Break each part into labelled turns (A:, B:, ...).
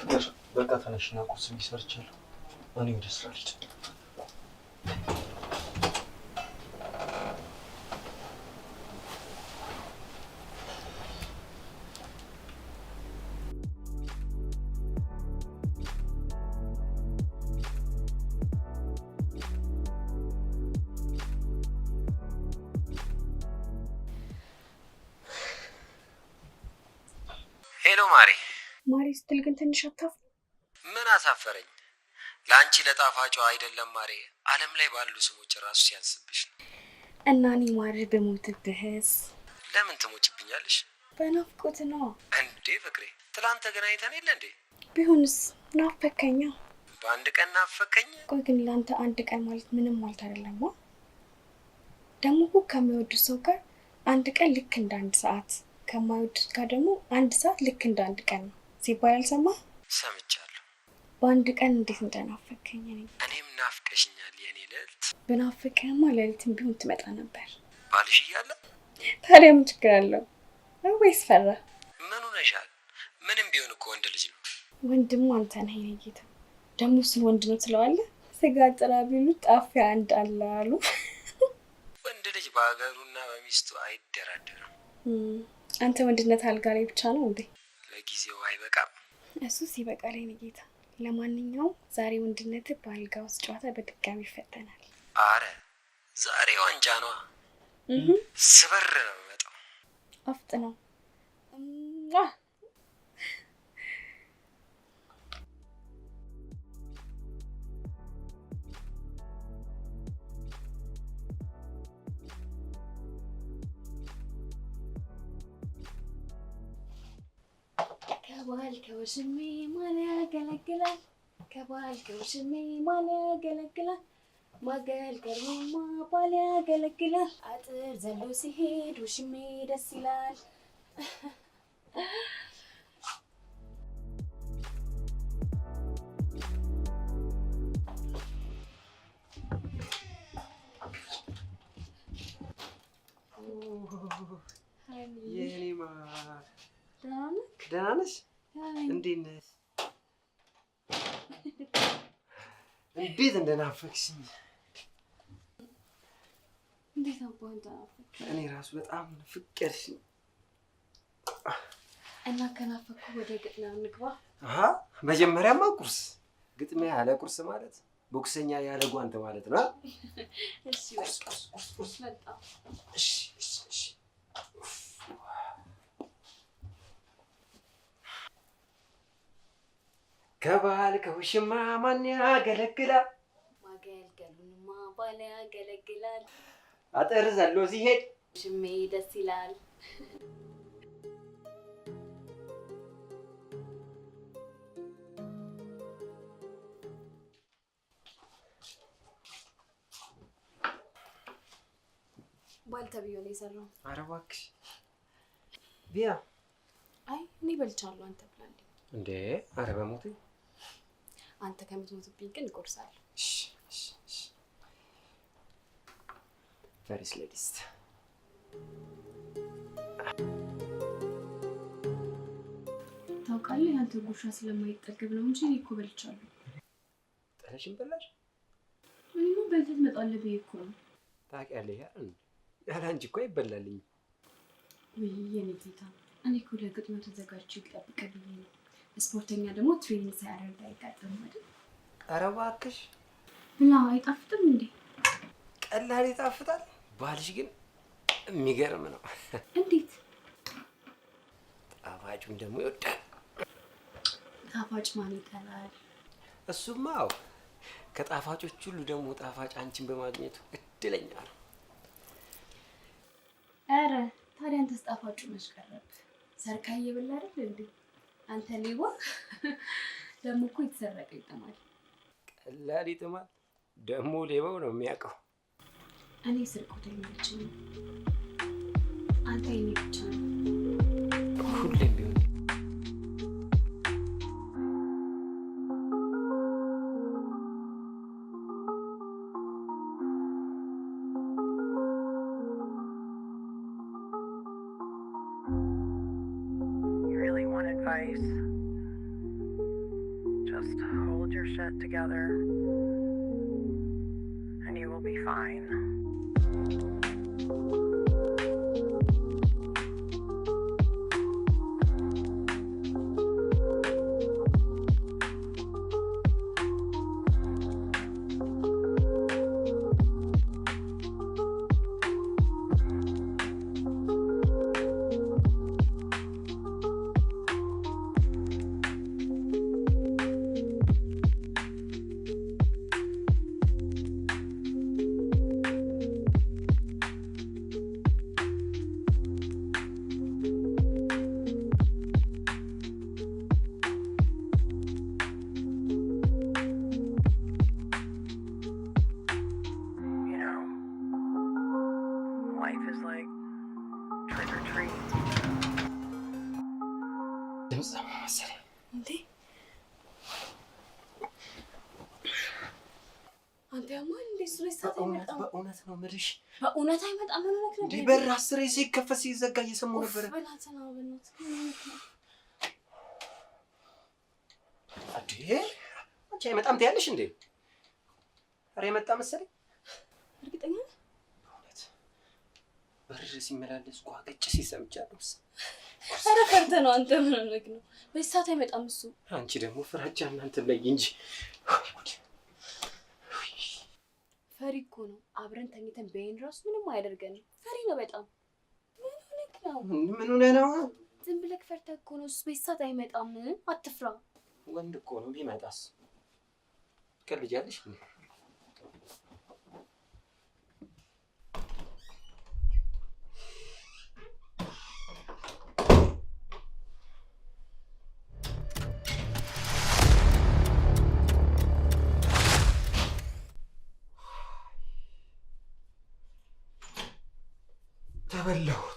A: ፍቅር በቃ ተነሽና ቁርስ ቢሰርቻለሁ። እኔ ወደ ስራ ልሂድ።
B: ሄሎ ማሪ።
C: ማሪ ስትል ግን ትንሽ አታፍሪ?
B: ምን አሳፈረኝ? ለአንቺ ለጣፋጯ አይደለም ማሪ፣ ዓለም ላይ ባሉ ስሞች ራሱ ሲያንስብሽ ነው።
C: እና እኔ ማሪ በሞትብህስ?
B: ለምን ትሞችብኛለሽ?
C: በናፍቆት ነው
B: እንዴ ፍቅሬ። ትላንት ተገናኝተን የለ እንዴ?
C: ቢሆንስ ናፈከኛ።
B: በአንድ ቀን ናፈከኝ?
C: ቆይ ግን ለአንተ አንድ ቀን ማለት ምንም ማለት አይደለም። ደግሞ እኮ ከሚወዱት ሰው ጋር አንድ ቀን ልክ እንደ አንድ ሰዓት፣ ከማይወዱት ጋር ደግሞ አንድ ሰዓት ልክ እንደ አንድ ቀን ነው ሲባል አልሰማህ?
B: ሰምቻለሁ።
C: በአንድ ቀን እንዴት እንደናፈከኝ
B: እኔም ናፍቀሽኛል የኔ ልዕልት።
C: ብናፍቅህማ ሌሊትም ቢሆን ትመጣ ነበር።
B: ባልሽ እያለ
C: ታዲያ ምን ችግር አለው? ወይስ ፈራ?
B: ምን ሆነሻል? ምንም ቢሆን እኮ ወንድ ልጅ ነው።
C: ወንድሙ አንተ ነህ የኔ ጌታ። ደግሞ እሱን ወንድ ነው ትለዋለህ? ስጋ ጥራ ቢሉት ጣፊያ አንድ አለ አሉ።
B: ወንድ ልጅ በሀገሩና በሚስቱ አይደራደርም።
C: አንተ ወንድነት አልጋ ላይ ብቻ ነው እንዴ?
B: ለጊዜው አይበቃም።
C: እሱስ ይበቃል የኔ ጌታ። ለማንኛውም ዛሬ ወንድነት በአልጋ ውስጥ ጨዋታ በድጋሚ ይፈተናል።
B: አረ ዛሬ ዋንጫ ነዋ። ስበር ነው የምመጣው።
C: አፍጥ ነው። ከባል ከውሽሜ ማን ያገለግላል? ከባል ከውሽሜ ማን ያገለግላል? ማገልገሉማ ባል ያገለግላል። አጥር ዘሎ ሲሄድ ውሽሜ ደስ ይላል።
B: የኔ ማር
C: ደህና
B: ነሽ? እንዴት ነሽ? እንዴት እንደናፈቅሽኝ!
C: እንዴት አባን ተናፈቅ?
B: እኔ ራሱ በጣም ፍቅርሽኝ።
C: እና ከናፈኩ ወደ ግጥሚያ እንግባ።
B: መጀመሪያማ ቁርስ። ግጥሚያ ያለ ቁርስ ማለት ቦክሰኛ ያለ ጓንት ማለት ነው።
C: እሺ በቃ መጣ።
B: እሺ። ከባል ከውሽማ ማን ያገለግላል?
C: ማገልገሉንማ ባል ያገለግላል።
B: አጥር ዘሎ ሲሄድ
C: ውሽሜ ደስ ይላል። ባል ተብዬ ነው የሰራው።
B: ኧረ እባክሽ ቢያ።
C: አይ እኔ በልቻለሁ፣ አንተ ብላለኝ
B: እንዴ? ኧረ በሞቴ።
C: አንተ ከምትሞትብኝ ግን እቆርሳለሁ።
B: እሺ። ፈሪስ ሌዲስት
C: ታውቃለህ፣ ያንተ ጉርሻ ስለማይጠገብ ነው እንጂ እኔ እኮ በልቻለሁ።
B: ጥለሽኝ በላሽ?
C: እኔማ በልተህ ትመጣለህ ብዬሽ እኮ ነው።
B: ታውቂያለሽ አይደል? ያለ አንቺ እኮ አይበላልኝም።
C: ውይ የኔ ጌታ፣ እኔ እኮ ለግጥሚያው ተዘጋጅቼ ልጠብቅህ ብዬሽ ነው። ስፖርተኛ ደግሞ ትሬኒንግ ሳያደርግ አይጋጠምም አይደል?
B: ኧረ እባክሽ
C: ብላ። አይጣፍጥም እንዴ?
B: ቀላል ይጣፍጣል። ባልሽ ግን የሚገርም ነው።
C: እንዴት?
B: ጣፋጩን ደግሞ ይወዳል።
C: ጣፋጭ ማን ይጠላል?
B: እሱማ አዎ። ከጣፋጮች ሁሉ ደግሞ ጣፋጭ አንቺን በማግኘቱ እድለኛ ነው።
C: ኧረ ታዲያ አንተስ ጣፋጩ መች ቀረብ? ሰርካ እየበላ አይደል እንዴ? አንተ ሌባ! ደግሞ እኮ የተሰረቀ ይጥማል።
B: ቀላል ይጥማል። ደግሞ ሌባው ነው የሚያውቀው።
C: እኔ ስርቆት አይመቸኝም። አንተ የኔ ብቻ ነው።
B: ሁሌም ቢሆን
D: advice. hold your shit together, and you will be fine. Life is like trick or treat.
B: ድምፅ መሰለኝ
C: እንዴ አንተ ያማል እንዴ? ስለሳት አይመጣም።
B: በእውነት ነው የምልሽ።
C: በእውነት አይመጣም። ምን ሆነክ ነው?
B: እንዴ በር 10 ሲከፈት ሲዘጋ እየሰማሁ ነበር።
C: በእናትህ ነው በእናትህ።
B: እንዴ አንቺ አይመጣም ትያለሽ እንዴ? ኧረ የመጣ መሰለኝ።
C: እርግጠኛ ነህ?
B: በእውነት በር ሲመላለስ ቋቅጭ ሲሰምቻለሁ።
C: ኧረ ፈርተህ ነው አንተ። ምን ሆነክ ነው? በሳት አይመጣም እሱ።
B: አንቺ ደግሞ ፍራቻ እናንተ ላይ እንጂ
C: ፈሪ እኮ ነው። አብረን ተኝተን በይን ራሱ ምንም አያደርገንም። ፈሪ ነው በጣም። ምን ሆነክ ነው?
B: ምን ሆነ ነው?
C: ዝም ብለክ ፈርተህ እኮ ነው። እሱ በሳት አይመጣም። አትፍራ።
B: ወንድ እኮ ነው። ቢመጣስ ትቀልጃለሽ?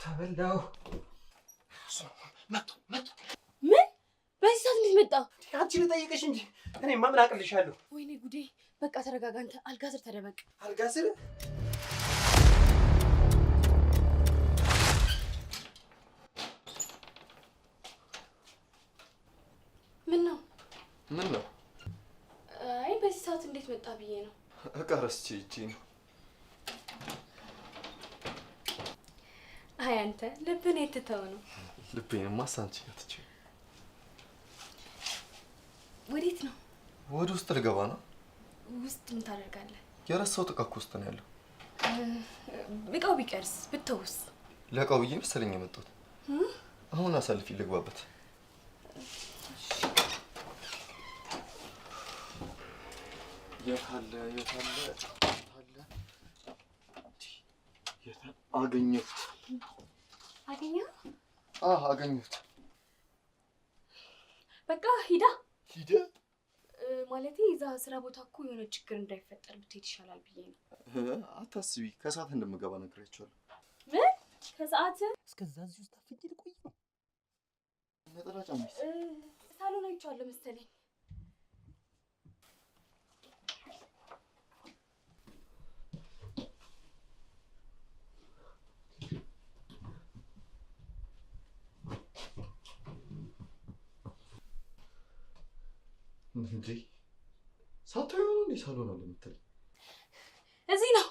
B: ተበላው። መጡ።
C: ምን? በዚህ ሰዓት እንዴት መጣ?
B: አንቺ ልጠይቅሽ እንጂ እኔማ ምን አቅልሻለሁ?
C: ወይኔ ጉዴ! በቃ ተረጋጋ አንተ። አልጋ ስር ተደበቅ።
B: አልጋ ስር?
C: ምን ነው? አይ በዚህ ሰዓት እንዴት መጣ ብዬ ነው።
A: እቃ ረስቼ ሂጄ ነው።
C: አይ አንተ ልብን የትተው ነው?
A: ልቤንማ ሳንቺ ያትቼ።
C: ወዴት ነው?
A: ወደ ውስጥ ልገባ ነው።
C: ውስጥ ምን ታደርጋለህ?
A: የረሳሁት እቃ እኮ ውስጥ ነው ያለው።
C: እቃው ቢቀርስ ብትተውስ?
A: ለእቃው ብዬ መሰለኝ የመጣሁት። አሁን አሳልፊ ልግባበት። የታለ አገኘሁት። አገኘሁት።
C: በቃ ሂዳ ማለቴ እዛ ስራ ቦታ እኮ የሆነ ችግር እንዳይፈጠር ብትሄድ ይሻላል ብዬ ነው።
A: አታስቢ፣ ከሰዓት እንደምገባ ነግሬያቸዋለሁ።
C: ምን ከሰዓት?
B: እስከዛ እዚህ ውስጥ አፍንጭ ልቆይ ነው።
A: ነጠላ ጫማዬስ?
C: ሳሎን አይቼዋለሁ መሰለኝ።
A: እንዴ ሳታዩ ነው እንዴ ሳሎን አለ የምትለኝ?
C: እዚህ ነው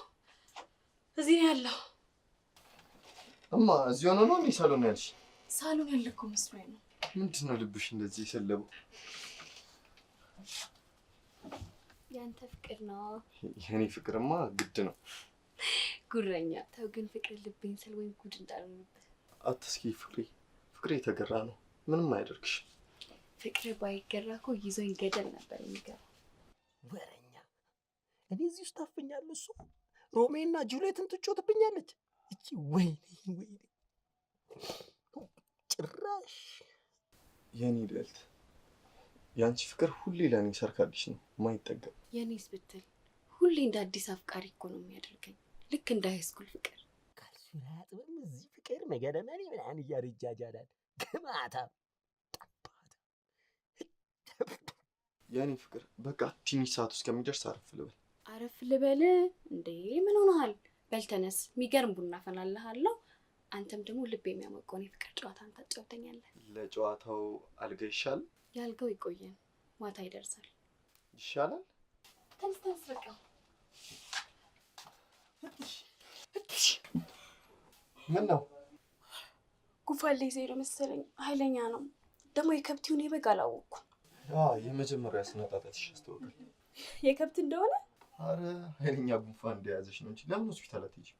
C: ያለው።
A: እማ እዚህ ሆኖ ነው እንዴ ሳሎን ያልሽ?
C: ሳሎን ያለ እኮ መስሎኝ ነው።
A: ምንድን ነው ልብሽ እንደዚህ የሰለበው?
C: ያንተ ፍቅር ነው።
A: የኔ ፍቅርማ ግድ ነው።
C: ጉረኛ ተው ግን ፍቅር ልቤን ስል ወይ ጉድ እንዳልሆንበት።
A: አትስኪ ፍቅሬ የተገራ ነው። ምንም አያደርግሽ።
C: ፍቅር ባይገራ እኮ ይዞኝ ገደል ነበር የሚገባ።
B: ወረኛ እኔ እዚህ ውስጥ ታፈኛለሁ። እሱ ሮሜና ጁሊየትን ትጮትብኛለች። እቺ ወይኔ ጭራሽ
A: የኔ ልዕልት፣ ያንቺ ፍቅር ሁሌ ለኔ ሰርካልሽ ነው ማይጠገብ።
C: የኔስ ብትል ሁሌ እንደ አዲስ አፍቃሪ እኮ ነው የሚያደርገኝ፣ ልክ እንደ ሃይስኩል ፍቅር።
B: ካልሱን አጥበም እዚህ ፍቅር መገደመኔ ምናምን እያርጃጃላል ግማታ
A: የኔ ፍቅር በቃ ትንሽ ሰዓት ውስጥ ከሚደርስ አረፍ ልበል።
C: አረፍ ልበል እንዴ? ምን ሆነሃል? በል ተነስ፣ የሚገርም ቡና አፈላልሃለሁ። አንተም ደግሞ ልብ የሚያሞቀውን የፍቅር ጨዋታን ታጫውተኛለህ።
A: ለጨዋታው አልጋ ይሻል?
C: ያልጋው ይቆየን፣ ማታ ይደርሳል።
A: ይሻላል።
C: ተንስተን በቃ
A: ምን ነው?
C: ጉንፋን ሊይዘኝ ነው መሰለኝ። ኃይለኛ ነው ደግሞ። የከብት ይሁን የበግ አላወቅኩም።
A: የመጀመሪያ ስነጣጣትሽ ያስታውቃል።
C: የከብት እንደሆነ?
A: አረ ኃይለኛ ጉንፋን እንደያዘሽ ነው እንጂ ለምን ሆስፒታል አትሄጂም?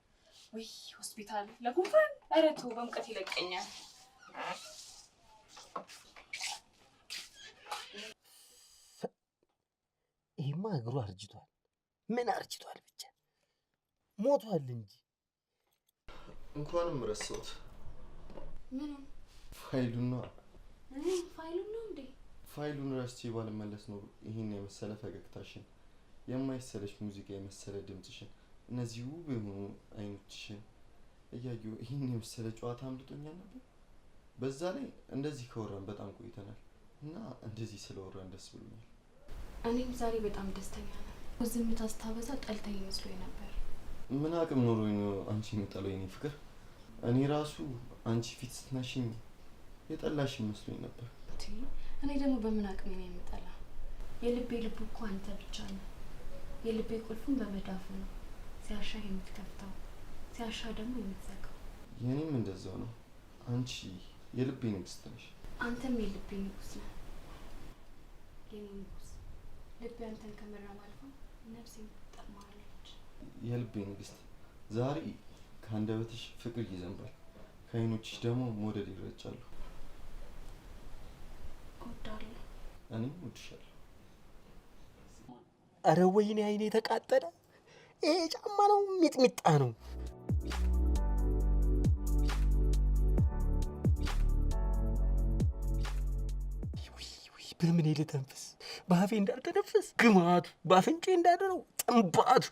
C: ወይ ሆስፒታል ለጉንፋን? ኧረ ተው፣ በሙቀት ይለቀኛል።
E: ይሄማ እግሩ አርጅቷል። ምን አርጅቷል? ብቻ ሞቷል እንጂ።
A: እንኳንም ረሳሁት።
C: ምንም?
A: ፋይሉን ነው።
C: ፋይሉን ነው እንዴ?
A: ፋይሉን ረስቼ ባልመለስ ነው ይሄን የመሰለ ፈገግታሽን፣ የማይሰለች ሙዚቃ የመሰለ ድምፅሽን፣ እነዚህ ውብ የሆኑ አይኖችሽን እያየሁ ይሄን የመሰለ ጨዋታ አምልጦኛል ነበር። በዛ ላይ እንደዚህ ከወራን በጣም ቆይተናል እና እንደዚህ ስለወራን ደስ ብሎኛል።
C: እኔም ዛሬ በጣም ደስተኛ ነኝ። ዝምታ ስታበዛ ጠልተኝ መስሎኝ ነበር።
A: ምን አቅም ኖሮኝ ነው አንቺ የምጠለው የኔ ፍቅር? እኔ ራሱ አንቺ ፊት ስትነሽኝ የጠላሽ መስሎኝ ነበር።
C: እኔ ደግሞ በምን አቅሜ ነው የምጠላ? የልቤ ልብ እኮ አንተ ብቻ ነው። የልቤ ቁልፉን በመዳፉ ነው። ሲያሻ የምትከፍተው፣ ሲያሻ ደግሞ የምትዘጋው።
A: የኔም እንደዛው ነው። አንቺ የልቤ ንግስት ነሽ።
C: አንተም የልቤ ንጉስ ነህ። የኔ ንጉስ። ልቤ አንተን ከመራም አልፎ ነፍሴ ትጠማለች።
A: የልቤ ንግስት፣ ዛሬ ከአንደበትሽ ፍቅር ይዘንባል፣ ከዓይኖችሽ ደግሞ መውደድ ይረጫሉ።
C: እወዳለሁ።
A: እኔም እወድሻለሁ።
E: አረ ወይኔ አይኔ ተቃጠለ። ይሄ ጫማ ነው ሚጥሚጣ ነው? በምን ልተንፍስ? በአፌ እንዳልተነፍስ ግማቱ፣ በአፍንጬ እንዳደረው ጥንባቱ።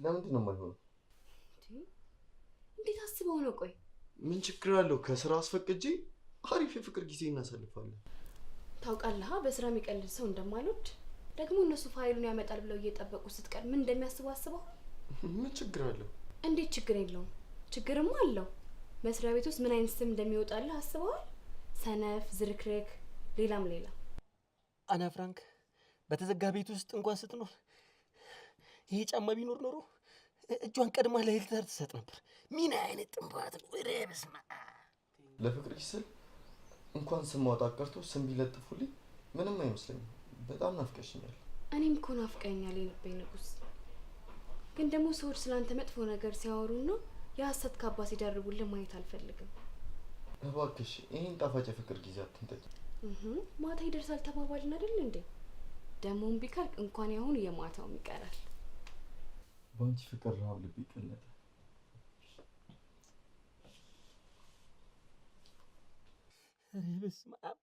A: ለምንድን ነው የማይሆነው?
C: እንዴት አስበው ነው? ቆይ
A: ምን ችግር አለው? ከስራ አስፈቅጄ አሪፍ የፍቅር ጊዜ እናሳልፋለን።
C: ታውቃለህ፣ በስራ የሚቀልድ ሰው እንደማልወድ። ደግሞ እነሱ ፋይሉን ያመጣል ብለው እየጠበቁ ስትቀር ምን እንደሚያስቡ አስበው።
A: ምን ችግር አለው?
C: እንዴት ችግር የለውም? ችግርማ አለው። መስሪያ ቤት ውስጥ ምን አይነት ስም እንደሚወጣልህ አስበዋል? ሰነፍ፣ ዝርክርክ፣ ሌላም ሌላ።
E: አና ፍራንክ በተዘጋ ቤት ውስጥ እንኳን ስትኖር ይሄ ጫማ ቢኖር ኖሮ እጇን ቀድማ ለሄልተር ትሰጥ ነበር። ምን አይነት ጥንባት ነው! ወሬ በስማ
A: ለፍቅርሽ ስል እንኳን ስም ማውጣት ቀርቶ ስም ቢለጥፉልኝ ምንም አይመስለኝም። በጣም ናፍቀሽኛል።
C: እኔም እኮ ናፍቀኛል የልቤ ንጉስ። ግን ደግሞ ሰዎች ስላንተ መጥፎ ነገር ሲያወሩና የሐሰት ካባ ሲደርቡልህ ማየት አልፈልግም።
A: እባክሽ ይሄን ጣፋጭ የፍቅር ጊዜ አትንጠቂ።
C: ማታ ይደርሳል ተባባልን አይደል እንዴ? ደሞም ቢካልክ እንኳን ያሁን የማታውም ይቀራል።
A: በአንቺ ፍቅር ረሃብ ልብ ይቀለጣል።
E: ኧረ በስመ አብ!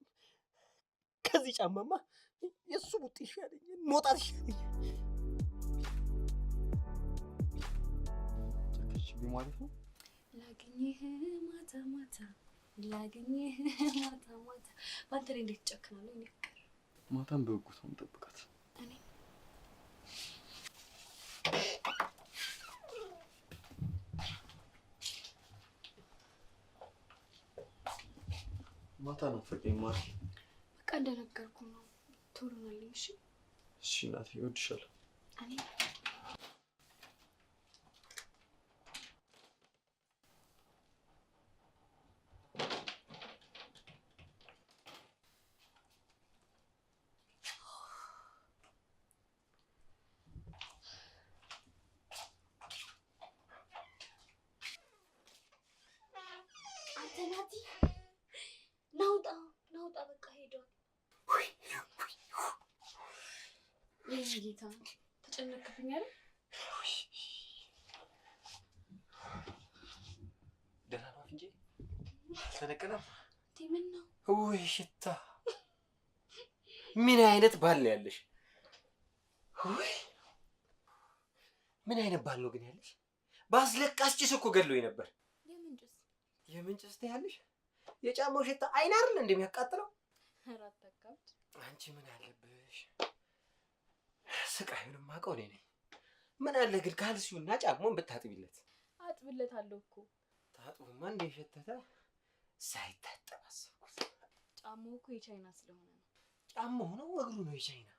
E: ከዚህ ጫማማ የእሱ ቡጥ ይሻለኛል፣ መውጣት ይሻለኛል።
A: ጨከችብኝ ማለት ነው።
C: ላገኘህ ማታ ማታ፣ ላገኘህ ማታ ማታ። በአንተ ላይ እንዴት ጨክናለሁ? እኔ ፍቅር
A: ማታም በጉጉት ነው የምጠብቃት።
C: እኔ
A: ማታ ናፈቀኝ ማሪ።
C: በቃ እንደነገርኩ ነው። ቶሎ ናለኝ። እሺ
A: እሺ እናቴ፣ እወድሻለሁ።
C: እኔ ናውጣ በቃ ሄዷል። ይህ ጌታ ተጨነቅብኝ አይደል?
E: ደህና ነው እንጂ ተነቀለም።
C: ምን ነው?
E: ውይ ሽታ! ምን አይነት ባል ነው ያለሽ? ውይ ምን አይነት ባል ነው ግን ያለሽ? ባስለቃስ ጭስ እኮ ገድሎኝ ነበር። የምን ጭስ ትያለሽ? የጫማው ሽታ አይን አይደል እንደሚያቃጥለው?
C: ኧረ አታካብድ።
E: አንቺ ምን አለብሽ? ስቃዩን ማውቀው እኔ ነኝ። ምን አለ ግን ካልሲውና ጫማውን ብታጥቢለት?
F: አጥብለታለሁ እኮ።
E: ታጥቡማ እንደ ሸተተ ሳይታጠብ አሰብኩት።
F: ጫማው እኮ የቻይና ስለሆነ ነው።
E: ጫማው ነው እግሩ ነው የቻይና?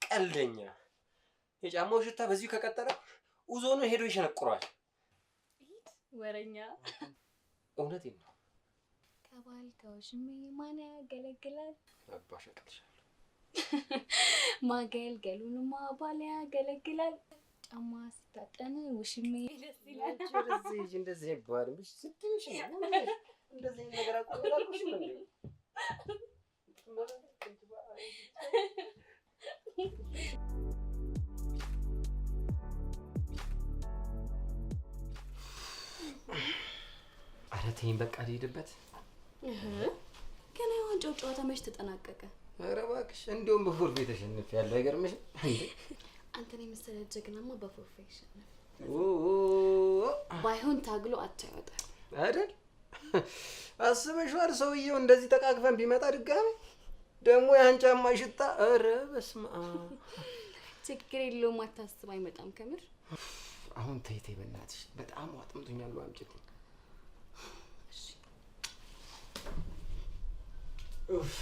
E: ቀልደኛ። የጫማው ሽታ በዚሁ ከቀጠለ ኡዞኑ ሄዶ ይሸነቁራል።
F: ወረኛ።
E: እውነቴን ነው።
F: ከባል ከውሽሜ ማን ያገለግላል?
E: አባሽ አቅልሻለሁ።
F: ማገልገሉንማ ባል ያገለግላል። ጫማ ሲታጠን ውሽሜ ደስ ይላል።
E: እንደዚህ ይባላል። ብቻ ስትሽ እንደዚህ ነገር አቆላልኩሽ ነው እንዴ? ኧረ ተይኝ በቃ ልሄድበት።
F: ገና የዋንጫው ጨዋታ መች ተጠናቀቀ?
E: ኧረ እባክሽ እንደውም በፎርፌ ተሸንፌያለሁ። አይገርምሽም እንዴ?
F: አንተን የመሰለ ጀግናማ በፎርፌ ይሸነፍ። ባይሆን ታግሎ አቻ ይወጣል
E: አይደል? አስበሽዋል? ሰውዬው እንደዚህ ተቃቅፈን ቢመጣ ድጋሚ ደግሞ ያን ጫማ ሽታ። ኧረ በስመ አብ።
F: ችግር የለውም አታስብ፣ አይመጣም ከምር።
E: አሁን ተይ ተይ በእናትሽ በጣም አጥምቶኛል። አምጪልኝ። እሺ ኡፍ